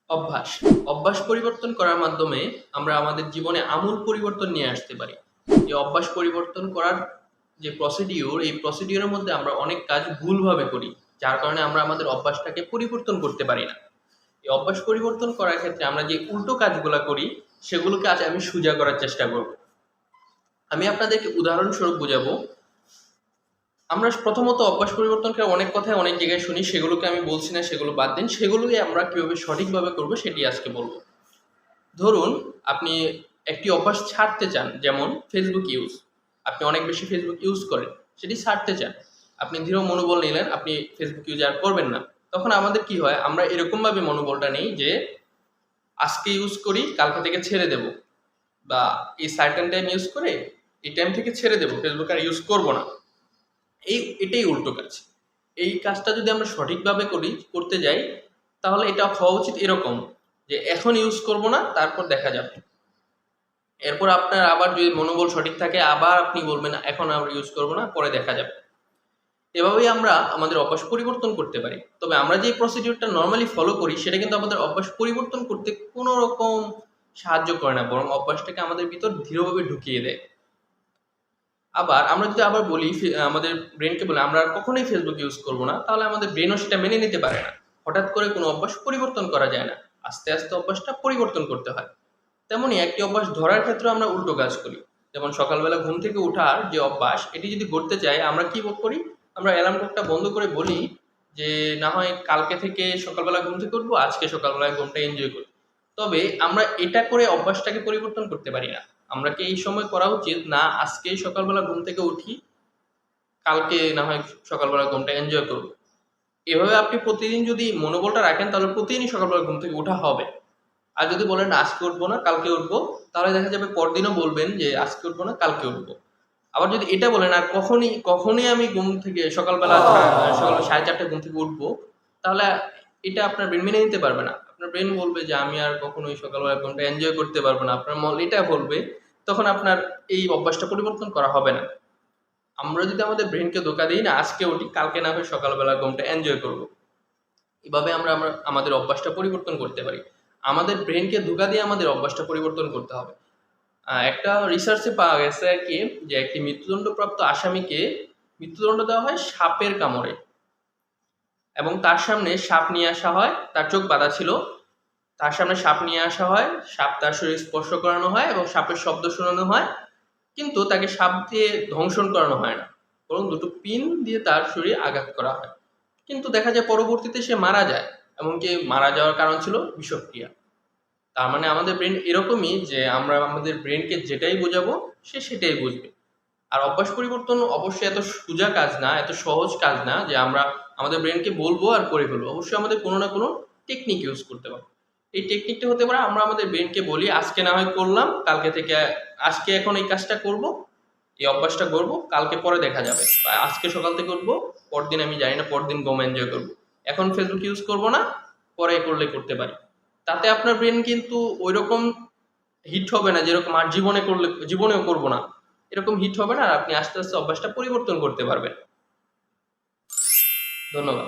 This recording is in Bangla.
অভ্যাস অভ্যাস পরিবর্তন করার মাধ্যমে আমরা আমাদের জীবনে আমূল পরিবর্তন নিয়ে আসতে পারি। এই অভ্যাস পরিবর্তন করার যে প্রসিডিউর, এই প্রসিডিউরের মধ্যে আমরা অনেক কাজ ভুলভাবে করি, যার কারণে আমরা আমাদের অভ্যাসটাকে পরিবর্তন করতে পারি না। এই অভ্যাস পরিবর্তন করার ক্ষেত্রে আমরা যে উল্টো কাজগুলো করি, সেগুলোকে আজ আমি সোজা করার চেষ্টা করব। আমি আপনাদেরকে উদাহরণস্বরূপ বোঝাবো। আমরা প্রথমত অভ্যাস পরিবর্তনকে অনেক কথায় অনেক জায়গায় শুনি, সেগুলোকে আমি বলছি না, সেগুলো বাদ দিন। সেগুলোকে আমরা কীভাবে সঠিকভাবে করবো সেটি আজকে বলবো। ধরুন, আপনি একটি অভ্যাস ছাড়তে চান, যেমন ফেসবুক ইউজ। আপনি অনেক বেশি ফেসবুক ইউজ করেন, সেটি ছাড়তে চান। আপনি দৃঢ় মনোবল নিলেন আপনি ফেসবুক ইউজ আর করবেন না। তখন আমাদের কি হয়, আমরা এরকমভাবে মনোবলটা নেই যে আজকে ইউজ করি, কালকে থেকে ছেড়ে দেব, বা এই সার্টেন টাইম ইউজ করে এই টাইম থেকে ছেড়ে দেবো, ফেসবুক আর ইউজ করবো না। এটাই উল্টো কাজ। এই কাজটা যদি আমরা সঠিকভাবে করতে যাই, তাহলে এটা হওয়া উচিত এরকম যে এখন ইউজ করব না, তারপর দেখা যাবে। এরপর আপনার আবার যদি মনোবল সঠিক থাকে, আবার আপনি বলবেন এখন আর ইউজ করব না, পরে দেখা যাবে। এভাবেই আমরা আমাদের অভ্যাস পরিবর্তন করতে পারি। তবে আমরা যে প্রসিডিউরটা নর্মালি ফলো করি, সেটা কিন্তু আমাদের অভ্যাস পরিবর্তন করতে কোনো রকম সাহায্য করে না, বরং অভ্যাসটাকে আমাদের ভিতর দৃঢ়ভাবে ঢুকিয়ে দেয়। আবার আমরা যদি আবার বলি, আমাদের ব্রেনকে বলে আমরা আর কখনোই ফেসবুক ইউজ করব না, তাহলে আমাদের ব্রেনও সেটা মেনে নিতে পারে না। হঠাৎ করে কোনো অভ্যাস পরিবর্তন করা যায় না, আস্তে আস্তে অভ্যাসটা পরিবর্তন করতে হয়। তেমনই একটি অভ্যাস ধরার ক্ষেত্রে আমরা উল্টো কাজ করি। যেমন সকালবেলা ঘুম থেকে ওঠার যে অভ্যাস, এটি যদি করতে চাই, আমরা কি করি, আমরা অ্যালার্ম ক্লকটা বন্ধ করে বলি যে না হয় কালকে থেকে সকালবেলা ঘুম থেকে উঠবো, আজকে সকালবেলায় ঘুমটা এনজয় করি। তবে আমরা এটা করে অভ্যাসটাকে পরিবর্তন করতে পারি না। আমরা কি এই সময় করা উচিত না, আজকে সকালবেলা ঘুম থেকে উঠি, কালকে না হয় সকালবেলা ঘুমটা এনজয় করবো। এভাবে আপনি প্রতিদিন যদি মনোবলটা রাখেন, তাহলে প্রতিদিনই সকালবেলা ঘুম থেকে ওঠা হবে। আর যদি বলেন আজকে উঠবো না, কালকে উঠবো, তাহলে দেখা যাবে পরদিনও বলবেন যে আজকে উঠবো না, কালকে উঠবো। আবার যদি এটা বলেন আর কখনই কখনই আমি ঘুম থেকে সকাল 4:30 ঘুম থেকে উঠবো, তাহলে এটা আপনার ব্রেন মেনে নিতে পারবে না। আপনার ব্রেন বলবে যে আমি আর কখনোই সকালবেলা ঘুমটা এনজয় করতে পারবো না, আপনার মন এটা বলবে। তখন আপনার এই অভ্যাসটা পরিবর্তন করা হবে না। আমরা যদি আমাদের ব্রেনকে ধোঁকা দিই না, আজকে উঠি, কালকে না হয় সকালবেলা ঘুমটা এনজয় করব, এভাবে আমরা আমরা আমাদের অভ্যাসটা পরিবর্তন করতে পারি। আমাদের ব্রেনকে ধোঁকা দিয়ে আমাদের অভ্যাসটা পরিবর্তন করতে হবে। একটা রিসার্চে পাওয়া গেছে আর কি, যে একটি মৃত্যুদণ্ডপ্রাপ্ত আসামিকে মৃত্যুদণ্ড দেওয়া হয় সাপের কামড়ে, এবং তার সামনে সাপ নিয়ে আসা হয়, তার চোখ বাঁধা ছিল, তার সামনে সাপ নিয়ে আসা হয়, সাপ তার শরীর স্পর্শ করানো হয় এবং সাপের শব্দ শোনানো হয়, কিন্তু তাকে সাপ দিয়ে ধ্বংসন করানো হয় না, বরং দুটো পিন দিয়ে তার শরীরে আঘাত করা হয়। কিন্তু দেখা যায় পরবর্তীতে সে মারা যায়, এমনকি মারা যাওয়ার কারণ ছিল বিষক্রিয়া। তার মানে আমাদের ব্রেন এরকমই যে আমরা আমাদের ব্রেনকে যেটাই বোঝাবো, সে সেটাই বুঝবে। আর অভ্যাস পরিবর্তন অবশ্যই এত সোজা কাজ না, এত সহজ কাজ না যে আমরা আমাদের ব্রেনকে বলবো আর করে ফেলবো। অবশ্যই আমাদের কোনো না কোনো টেকনিক ইউজ করতে হবে। এই টেকনিকটা হতে পারে আমরা আমাদের ব্রেনকে বলি আজকে না হয় করলাম, কালকে থেকে আজকে এখন এই কাজটা করব, এই অভ্যাসটা করব, কালকে পরে দেখা যাবে, বা আজকে সকাল থেকে উঠবো, পরদিন আমি জানি না, পরদিন গম এনজয় করবো, এখন ফেসবুক ইউজ করব না, পরে করলে করতে পারি। তাতে আপনার ব্রেন কিন্তু ওই রকম হিট হবে না যেরকম আর জীবনেও করব না, এরকম হিট হবে না। আর আপনি আস্তে আস্তে অভ্যাসটা পরিবর্তন করতে পারবেন। ধন্যবাদ।